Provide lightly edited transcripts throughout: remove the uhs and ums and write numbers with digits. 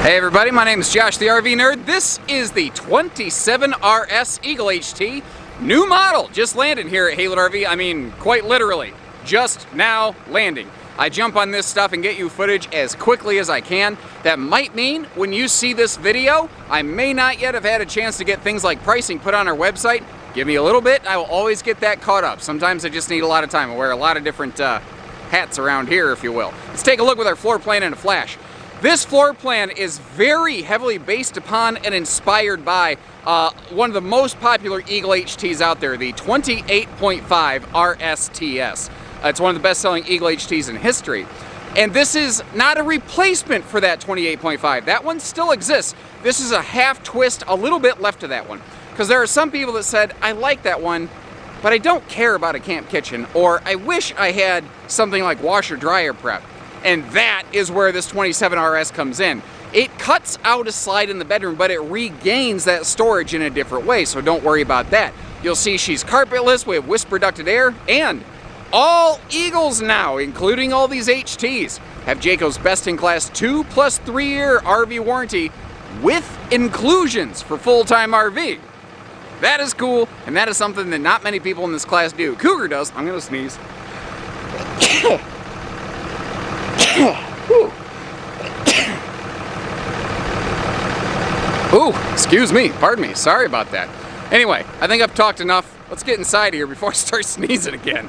Hey everybody, my name is Josh the RV Nerd. This is the 27RS Eagle HT, new model, just landed here at Haylett RV. I mean, quite literally, just now landing. I jump on this stuff and get you footage as quickly as I can. That might mean when you see this video, I may not yet have had a chance to get things like pricing put on our website. Give me a little bit, I will always get that caught up. Sometimes I just need a lot of time. I wear a lot of different hats around here, if you will. Let's take a look with our floor plan in a flash. This floor plan is very heavily based upon and inspired by one of the most popular Eagle HTs out there, the 28.5 RSTS. It's one of the best-selling Eagle HTs in history. And this is not a replacement for that 28.5. That one still exists. This is a half twist, a little bit left of that one. Because there are some people that said, I like that one, but I don't care about a camp kitchen, or I wish I had something like washer-dryer prep. And that is where this 27RS comes in. It cuts out a slide in the bedroom, but it regains that storage in a different way, so don't worry about that. You'll see she's carpetless with whisper ducted air, and all Eagles now, including all these HTs, have Jayco's best-in-class 2+ 3-year RV warranty with inclusions for full-time RV. That is cool, and that is something that not many people in this class do. Cougar does. I'm gonna sneeze. Ooh, excuse me, pardon me, sorry about that. Anyway, I think I've talked enough. Let's get inside here before I start sneezing again.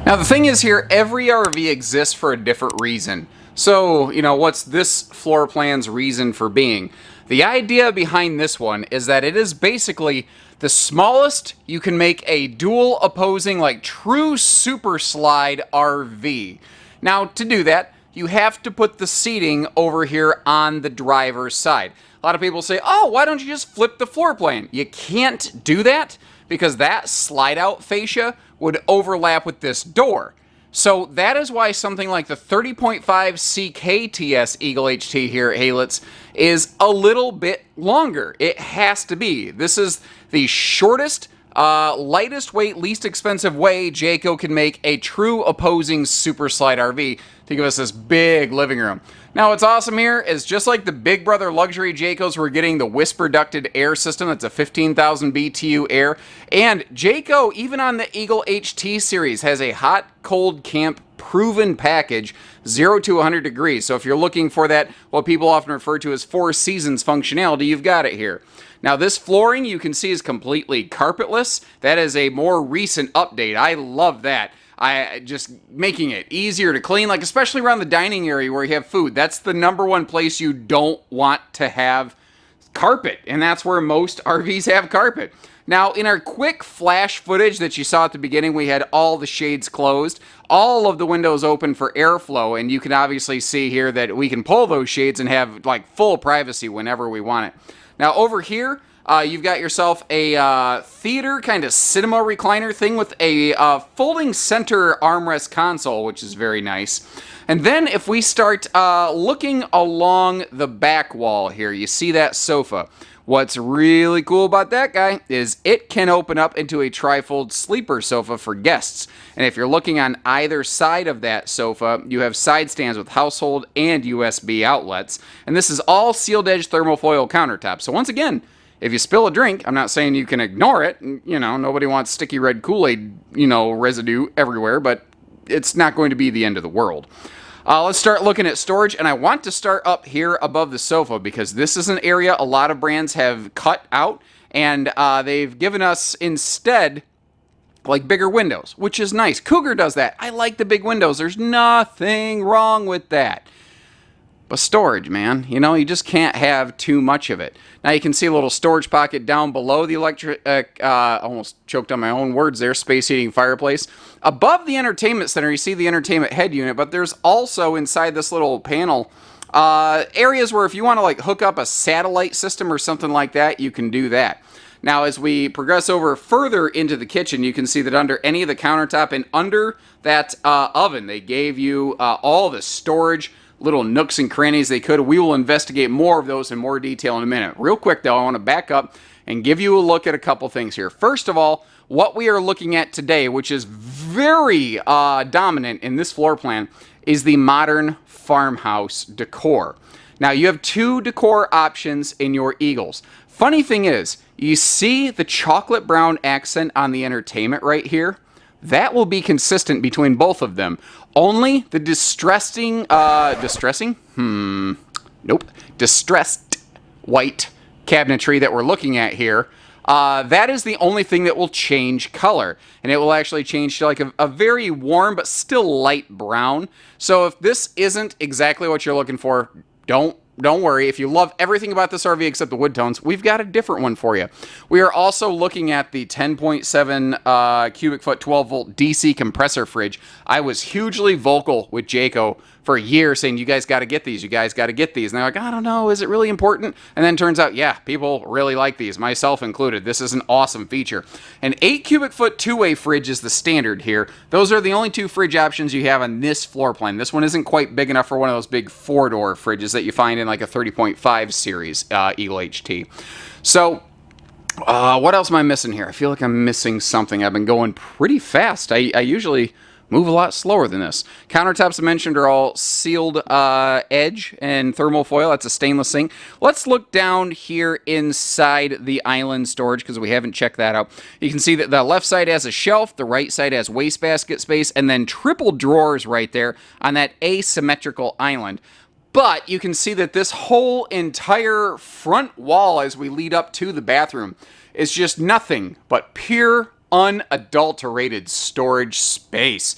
Now the thing is here, every RV exists for a different reason. So, you know, what's this floor plan's reason for being? The idea behind this one is that it is basically the smallest you can make a dual opposing, like true super slide RV. Now, to do that, you have to put the seating over here on the driver's side. A lot of people say, oh, why don't you just flip the floor plan? You can't do that because that slide out fascia would overlap with this door. So that is why something like the 30.5 CKTS Eagle HT here at Haylett's is a little bit longer. It has to be. This is the shortest, lightest weight, least expensive way Jayco can make a true opposing super slide RV to give us this big living room. Now what's awesome here is just like the Big Brother luxury Jaycos, we're getting the whisper ducted air system. That's a 15,000 BTU air. And Jayco, even on the Eagle HT series, has a hot, cold camp proven package, 0 to 100 degrees. So if you're looking for that, what people often refer to as 4 seasons functionality, you've got it here. Now this flooring you can see is completely carpetless. That is a more recent update. I love that. Just making it easier to clean, like especially around the dining area where you have food. That's the #1 place you don't want to have carpet, and that's where most RVs have carpet. Now, in our quick flash footage that you saw at the beginning, we had all the shades closed, all of the windows open for airflow, and you can obviously see here that we can pull those shades and have like full privacy whenever we want it. Now, over here, you've got yourself a theater kind of cinema recliner thing with a folding center armrest console, which is very nice. And then if we start looking along the back wall here, you see that sofa. What's really cool about that guy is it can open up into a trifold sleeper sofa for guests. And if you're looking on either side of that sofa, you have side stands with household and USB outlets. And this is all sealed edge thermofoil countertop. So once again, if you spill a drink, I'm not saying you can ignore it. You know, nobody wants sticky red Kool-Aid, you know, residue everywhere, but it's not going to be the end of the world. Let's start looking at storage, and I want to start up here above the sofa because this is an area a lot of brands have cut out, and they've given us instead like bigger windows, which is nice. Cougar does that. I like the big windows. There's nothing wrong with that. But storage, man, you know, you just can't have too much of it. Now you can see a little storage pocket down below the electric, almost choked on my own words there, space heating fireplace. Above the entertainment center, you see the entertainment head unit, but there's also inside this little panel, areas where if you want to like hook up a satellite system or something like that, you can do that. Now, as we progress over further into the kitchen, you can see that under any of the countertop and under that oven, they gave you all the storage, little nooks and crannies they could. We will investigate more of those in more detail in a minute. Real quick though, I want to back up and give you a look at a couple things here. First of all, what we are looking at today, which is very dominant in this floor plan, is the modern farmhouse decor. Now, you have two decor options in your Eagles. Funny thing is, you see the chocolate brown accent on the entertainment right here? That will be consistent between both of them. Only the distressed white cabinetry that we're looking at here, that is the only thing that will change color. And it will actually change to like a very warm but still light brown. So if this isn't exactly what you're looking for, don't worry. If you love everything about this RV except the wood tones, we've got a different one for you. We are also looking at the 10.7 cubic foot 12 volt DC compressor fridge. I was hugely vocal with Jayco for years saying, you guys got to get these, you guys got to get these. And they're like, I don't know, is it really important? And then turns out, yeah, people really like these, myself included. This is an awesome feature. An 8 cubic foot two-way fridge is the standard here. Those are the only two fridge options you have on this floor plan. This one isn't quite big enough for one of those big 4-door fridges that you find in like a 30.5 series Eagle HT. So, what else am I missing here? I feel like I'm missing something. I've been going pretty fast. I usually move a lot slower than this. Countertops I mentioned are all sealed edge and thermal foil. That's a stainless sink. Let's look down here inside the island storage because we haven't checked that out. You can see that the left side has a shelf, the right side has wastebasket space, and then triple drawers right there on that asymmetrical island. But you can see that this whole entire front wall as we lead up to the bathroom is just nothing but pure unadulterated storage space.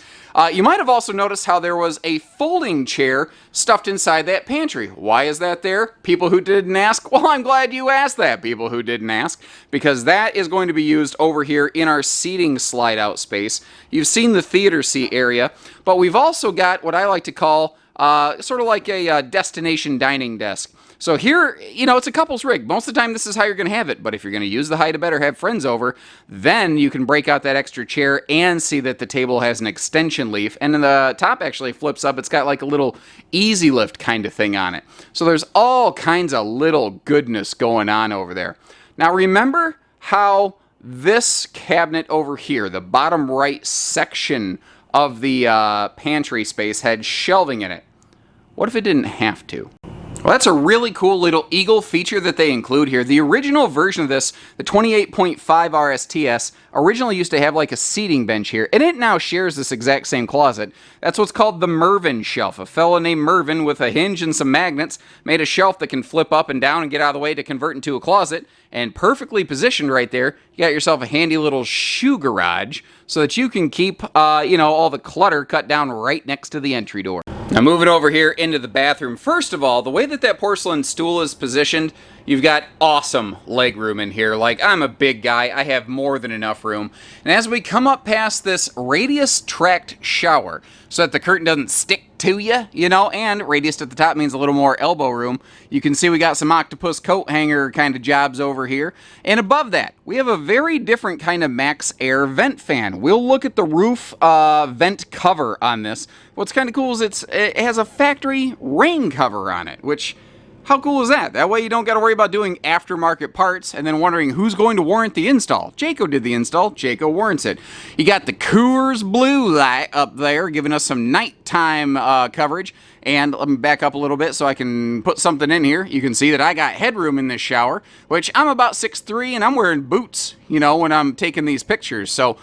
You might have also noticed how there was a folding chair stuffed inside that pantry. Why is that there? People who didn't ask? Well, I'm glad you asked that, people who didn't ask, because that is going to be used over here in our seating slide-out space. You've seen the theater seat area, but we've also got what I like to call sort of like a destination dining desk. So here, you know, it's a couple's rig. Most of the time, this is how you're going to have it. But if you're going to use the height of bed or have friends over, then you can break out that extra chair and see that the table has an extension leaf. And then the top actually flips up. It's got like a little easy lift kind of thing on it. So there's all kinds of little goodness going on over there. Now, remember how this cabinet over here, the bottom right section of the pantry space, had shelving in it? What if it didn't have to? Well, that's a really cool little Eagle feature that they include here. The original version of this, the 28.5 RSTS, originally used to have like a seating bench here, and it now shares this exact same closet. That's what's called the Mervin shelf. A fella named Mervin with a hinge and some magnets made a shelf that can flip up and down and get out of the way to convert into a closet, and perfectly positioned right there, you got yourself a handy little shoe garage so that you can keep, all the clutter cut down right next to the entry door. Now moving over here into the bathroom, first of all, the way that porcelain stool is positioned, you've got awesome leg room in here. Like, I'm a big guy, I have more than enough room. And as we come up past this radius tracked shower, so that the curtain doesn't stick to you, and radius at the top means a little more elbow room, you can see we got some octopus coat hanger kind of jobs over here. And above that, we have a very different kind of max air vent fan. We'll look at the roof vent cover on this. What's kind of cool is it has a factory rain cover on it, which, how cool is that? That way you don't got to worry about doing aftermarket parts and then wondering who's going to warrant the install. Jayco did the install. Jayco warrants it. You got the Coors Blue light up there giving us some nighttime coverage. And let me back up a little bit so I can put something in here. You can see that I got headroom in this shower, which I'm about 6'3", and I'm wearing boots, when I'm taking these pictures. So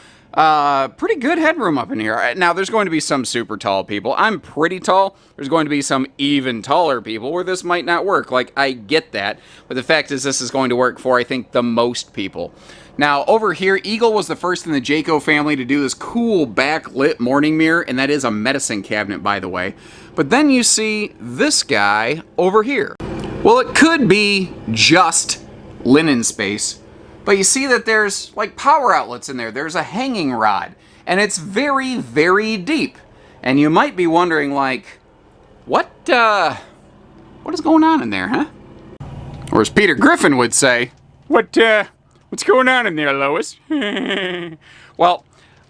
pretty good headroom up in here. Now, there's going to be some super tall people. I'm pretty tall. There's going to be some even taller people where this might not work. Like, I get that. But the fact is, this is going to work for, I think, the most people. Now, over here, Eagle was the first in the Jayco family to do this cool backlit morning mirror, and that is a medicine cabinet, by the way. But then you see this guy over here. Well, it could be just linen space, but you see that there's like power outlets in there. There's a hanging rod, and it's very, very deep. And you might be wondering, like, what is going on in there, huh? Or as Peter Griffin would say, what's going on in there, Lois? Well,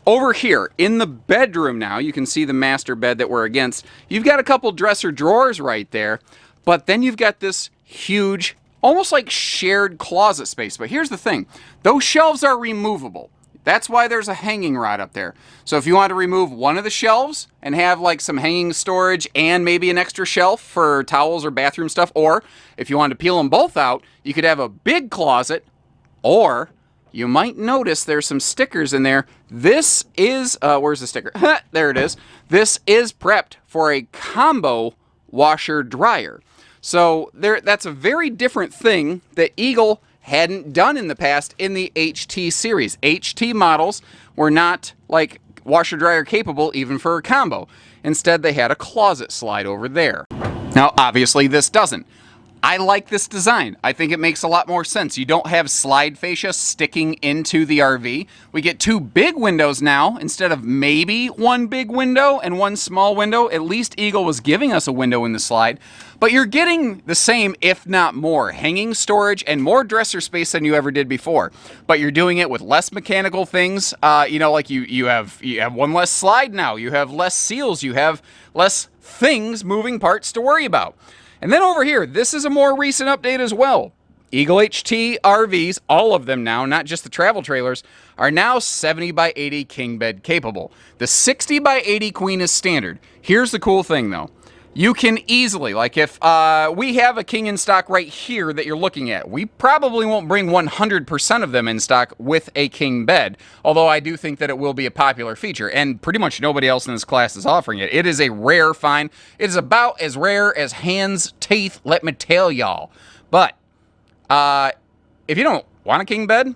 Over here, in the bedroom now, you can see the master bed that we're against. You've got a couple dresser drawers right there, but then you've got this huge, almost like shared closet space. But here's the thing, those shelves are removable. That's why there's a hanging rod up there. So if you want to remove one of the shelves and have like some hanging storage and maybe an extra shelf for towels or bathroom stuff, or if you want to peel them both out, you could have a big closet, or you might notice there's some stickers in there. This is, where's the sticker? There it is. This is prepped for a combo washer dryer. So that's a very different thing that Eagle hadn't done in the past in the HT series. HT models were not like washer dryer capable even for a combo. Instead, they had a closet slide over there. Now, obviously, this doesn't. I like this design. I think it makes a lot more sense. You don't have slide fascia sticking into the RV. We get two big windows now instead of maybe one big window and one small window. At least Eagle was giving us a window in the slide. But you're getting the same, if not more, hanging storage and more dresser space than you ever did before. But you're doing it with less mechanical things. You know, like you have one less slide now. You have less seals. You have less things, moving parts to worry about. And then over here, this is a more recent update as well. Eagle HT RVs, all of them now, not just the travel trailers, are now 70 by 80 king bed capable. The 60 by 80 queen is standard. Here's the cool thing though. You can easily, like if we have a king in stock right here that you're looking at, we probably won't bring 100% of them in stock with a king bed, although I do think that it will be a popular feature, and pretty much nobody else in this class is offering it. It is a rare find. It is about as rare as hands, teeth, let me tell y'all. But if you don't want a king bed,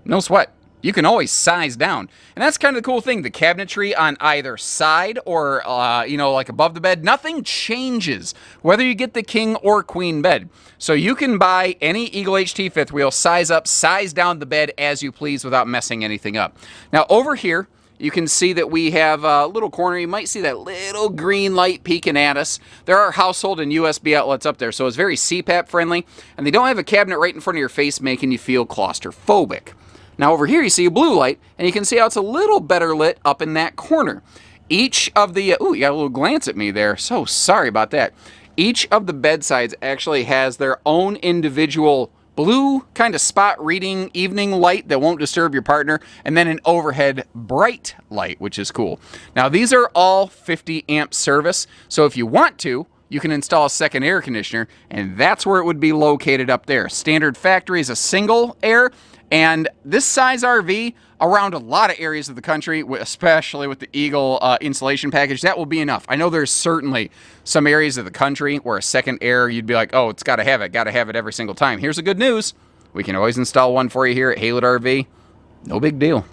no sweat. You can always size down. And that's kind of the cool thing. The cabinetry on either side or, you know, like above the bed, nothing changes whether you get the king or queen bed. So you can buy any Eagle HT fifth wheel, size up, size down the bed as you please without messing anything up. Now over here, you can see that we have a little corner. You might see that little green light peeking at us. There are household and USB outlets up there, so it's very CPAP friendly. And they don't have a cabinet right in front of your face making you feel claustrophobic. Now over here you see a blue light, and you can see how it's a little better lit up in that corner. Each of the, ooh, you got a little glance at me there, so sorry about that. Each of the bedsides actually has their own individual blue kind of spot reading evening light that won't disturb your partner, and then an overhead bright light, which is cool. Now these are all 50 amp service, so if you want to, you can install a second air conditioner, and that's where it would be located up there. Standard factory is a single air, and this size RV around a lot of areas of the country, especially with the Eagle insulation package, that will be enough. I know there's certainly some areas of the country where a second air, you'd be like, oh, it's got to have it every single time. Here's the good news. We can always install one for you here at Haylett RV. No big deal.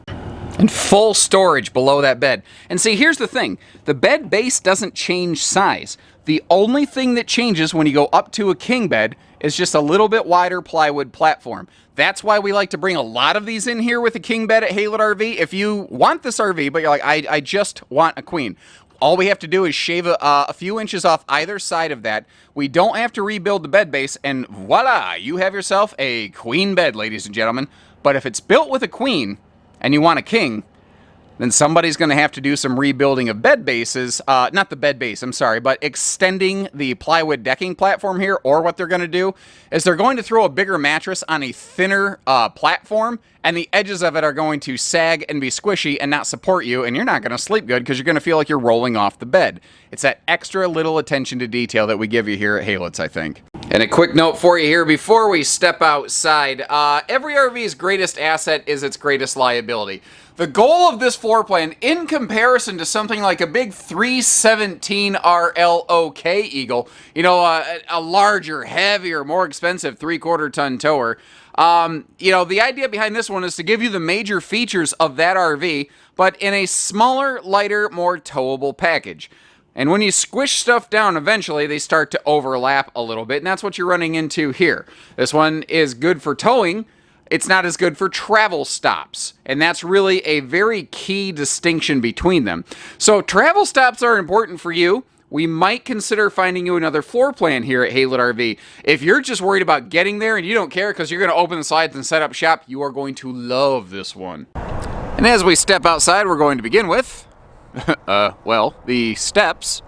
And full storage below that bed. And see, here's the thing. The bed base doesn't change size. The only thing that changes when you go up to a king bed is just a little bit wider plywood platform. That's why we like to bring a lot of these in here with a king bed at Haylett RV. If you want this RV, but you're like, I just want a queen, all we have to do is shave a few inches off either side of that. We don't have to rebuild the bed base, and voila, you have yourself a queen bed, ladies and gentlemen. But if it's built with a queen and you want a king, then somebody's going to have to do some rebuilding of bed bases. Not the bed base, I'm sorry, but extending the plywood decking platform here. Or what they're going to do is they're going to throw a bigger mattress on a thinner platform, and the edges of it are going to sag and be squishy and not support you, and you're not going to sleep good because you're going to feel like you're rolling off the bed. It's that extra little attention to detail that we give you here at Haylett's, I think. And a quick note for you here before we step outside. Every RV's greatest asset is its greatest liability. The goal of this floor plan, in comparison to something like a big 317 RLOK Eagle, you know, a larger, heavier, more expensive 3/4 ton tower, you know, the idea behind this one is to give you the major features of that RV, but in a smaller, lighter, more towable package. And when you squish stuff down, eventually they start to overlap a little bit, and that's what you're running into here. This one is good for towing. It's not as good for travel stops, and that's really a very key distinction between them. So travel stops are important for you. We might consider finding you another floor plan here at Haylett RV. If you're just worried about getting there and you don't care because you're going to open the slides and set up shop, you are going to love this one. And as we step outside, we're going to begin with, well, the steps.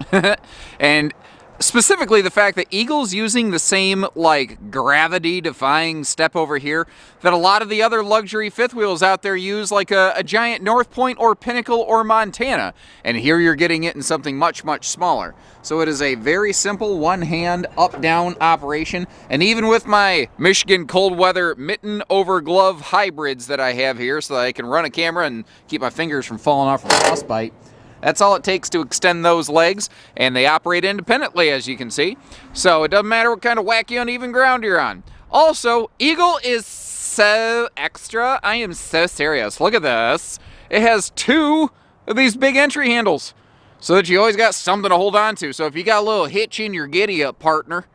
And specifically the fact that Eagle's using the same, like, gravity-defying step over here that a lot of the other luxury fifth wheels out there use, like a giant North Point or Pinnacle or Montana. And here you're getting it in something much, much smaller. So it is a very simple one-hand up-down operation. And even with my Michigan cold weather mitten over glove hybrids that I have here so that I can run a camera and keep my fingers from falling off from frostbite, that's all it takes to extend those legs, and they operate independently, as you can see. So it doesn't matter what kind of wacky uneven ground you're on. Also, Eagle is so extra. I am so serious. Look at this. It has 2 of these big entry handles so that you always got something to hold on to. So if you got a little hitch in your giddy-up, partner,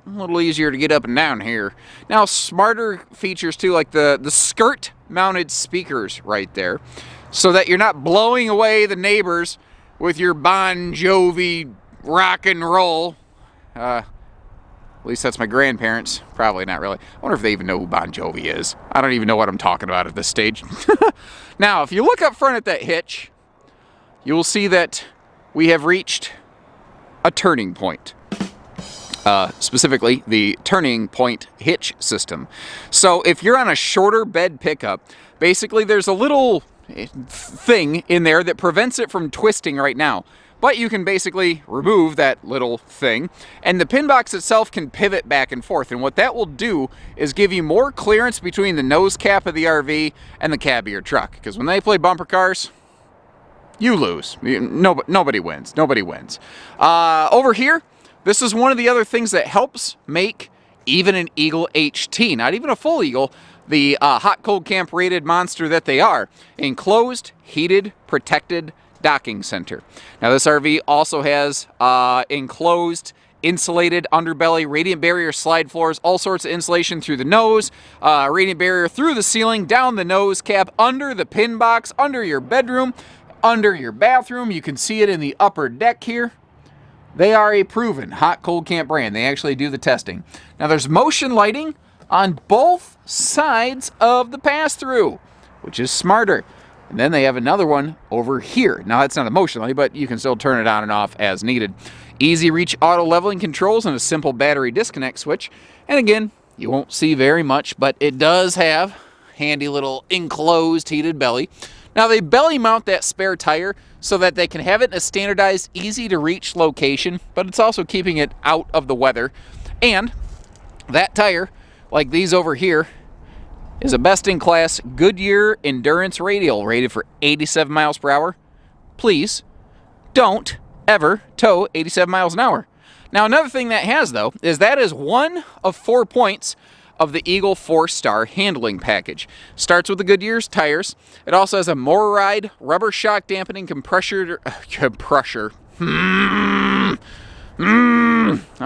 a little easier to get up and down here. Now, smarter features, too, like the skirt-mounted speakers right there, so that you're not blowing away the neighbors with your Bon Jovi rock and roll. At least that's my grandparents. Probably not really. I wonder if they even know who Bon Jovi is. I don't even know what I'm talking about at this stage. Now, if you look up front at that hitch, you will see that we have reached a turning point. Specifically, the turning point hitch system. So if you're on a shorter bed pickup, basically there's a little thing in there that prevents it from twisting right now. But you can basically remove that little thing, and the pin box itself can pivot back and forth. And what that will do is give you more clearance between the nose cap of the RV and the cab of your truck. Because when they play bumper cars, you lose. Nobody wins. Nobody wins. Over here, this is one of the other things that helps make even an Eagle HT, not even a full Eagle, the hot cold camp rated monster that they are, enclosed, heated, protected docking center. Now this RV also has enclosed, insulated underbelly, radiant barrier slide floors, all sorts of insulation through the nose, radiant barrier through the ceiling, down the nose cap, under the pin box, under your bedroom, under your bathroom. You can see it in the upper deck here. They are a proven hot cold camp brand. They actually do the testing. Now there's motion lighting on both sides of the pass-through, which is smarter. And then they have another one over here. Now that's not a motion light, but you can still turn it on and off as needed. Easy reach auto leveling controls and a simple battery disconnect switch. And again, you won't see very much, but it does have handy little enclosed heated belly. Now they belly mount that spare tire so that they can have it in a standardized, easy to reach location, but it's also keeping it out of the weather. And that tire, like these over here, is a best-in-class Goodyear Endurance Radial rated for 87 miles per hour. Please don't ever tow 87 miles an hour. Now, another thing that has, though, is that is one of 4 points of the Eagle 4-star handling package. Starts with the Goodyear's tires. It also has a MORRIDE rubber shock dampening compressor. I'm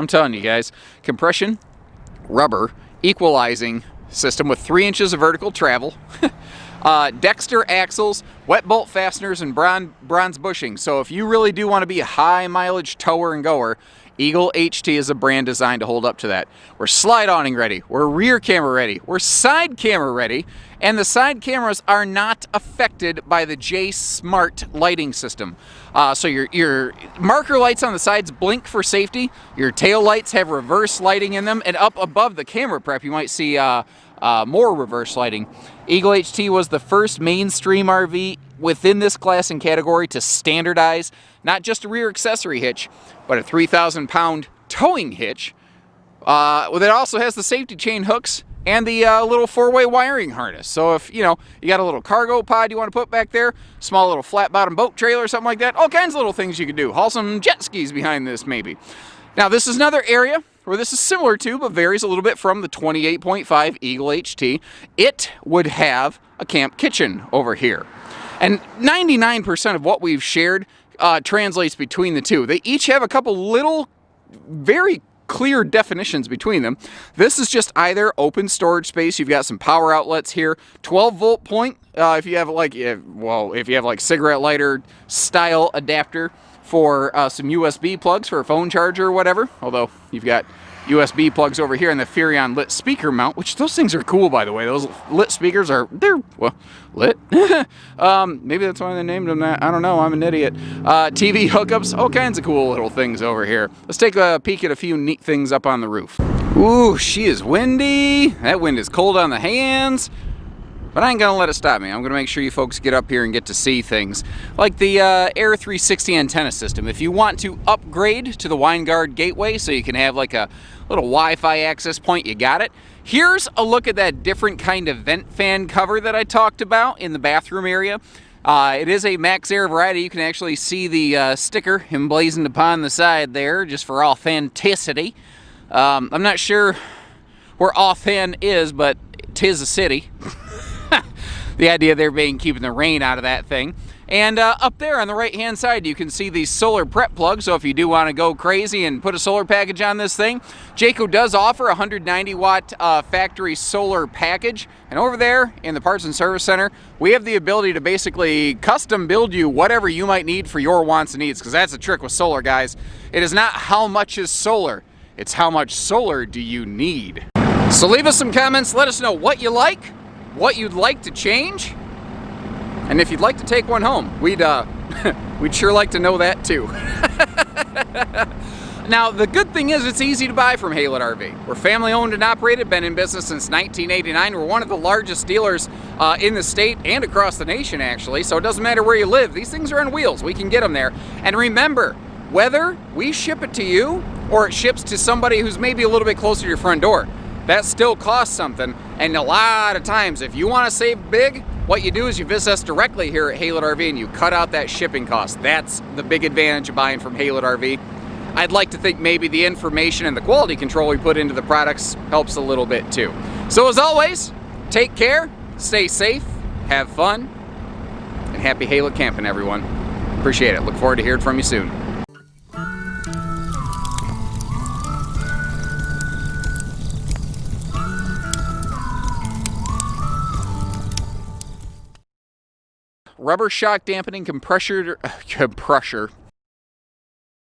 telling you guys, compression rubber equalizing system with 3 inches of vertical travel, Dexter axles, wet bolt fasteners, and bronze bushing. So if you really do want to be a high mileage tower and goer, Eagle HT is a brand designed to hold up to that. We're slide awning ready, we're rear camera ready, we're side camera ready, and the side cameras are not affected by the J Smart lighting system. So your marker lights on the sides blink for safety, your tail lights have reverse lighting in them, and up above the camera prep you might see more reverse lighting. Eagle HT was the first mainstream RV within this class and category to standardize not just a rear accessory hitch, but a 3,000-pound towing hitch. That also has the safety chain hooks and the little 4-way wiring harness. So if, you got a little cargo pod you want to put back there, small little flat-bottom boat trailer or something like that, all kinds of little things you could do. Haul some jet skis behind this, maybe. Now, this is another area where this is similar to, but varies a little bit from the 28.5 Eagle HT. It would have a camp kitchen over here. And 99% of what we've shared translates between the two. They each have a couple little, very clear definitions between them. This is just either open storage space. You've got some power outlets here, 12-volt point. If you have like cigarette lighter style adapter for some USB plugs for a phone charger or whatever. Although you've got USB plugs over here in the Furrion lit speaker mount, which those things are cool, by the way. Those lit speakers they're well, lit. Maybe that's why they named them that. I don't know. I'm an idiot. TV hookups, all kinds of cool little things over here. Let's take a peek at a few neat things up on the roof. Ooh, she is windy. That wind is cold on the hands. But I ain't gonna let it stop me. I'm gonna make sure you folks get up here and get to see things. Like the Air 360 antenna system. If you want to upgrade to the Winegard gateway so you can have like a little Wi-Fi access point, you got it. Here's a look at that different kind of vent fan cover that I talked about in the bathroom area. It is a Max Air variety. You can actually see the sticker emblazoned upon the side there, just for authenticity. I'm not sure where Offhand is, but 'tis a city. The idea there being keeping the rain out of that thing. And up there on the right hand side you can see the solar prep plug, so if you do want to go crazy and put a solar package on this thing, Jayco does offer a 190 watt factory solar package. And over there in the parts and service center, we have the ability to basically custom build you whatever you might need for your wants and needs, because that's the trick with solar, guys. It is not how much is solar, it's how much solar do you need. So leave us some comments, let us know what you like, what you'd like to change, and if you'd like to take one home. We'd sure like to know that too. Now, the good thing is it's easy to buy from Haylett RV. We're family owned and operated, been in business since 1989. We're one of the largest dealers in the state and across the nation, actually, so it doesn't matter where you live. These things are on wheels. We can get them there. And remember, whether we ship it to you or it ships to somebody who's maybe a little bit closer to your front door, that still costs something. And a lot of times, if you want to save big, what you do is you visit us directly here at Haylett RV and you cut out that shipping cost. That's the big advantage of buying from Haylett RV. I'd like to think maybe the information and the quality control we put into the products helps a little bit too. So as always, take care, stay safe, have fun, and happy Haylett camping, everyone. Appreciate it. Look forward to hearing from you soon. Rubber shock dampening compressor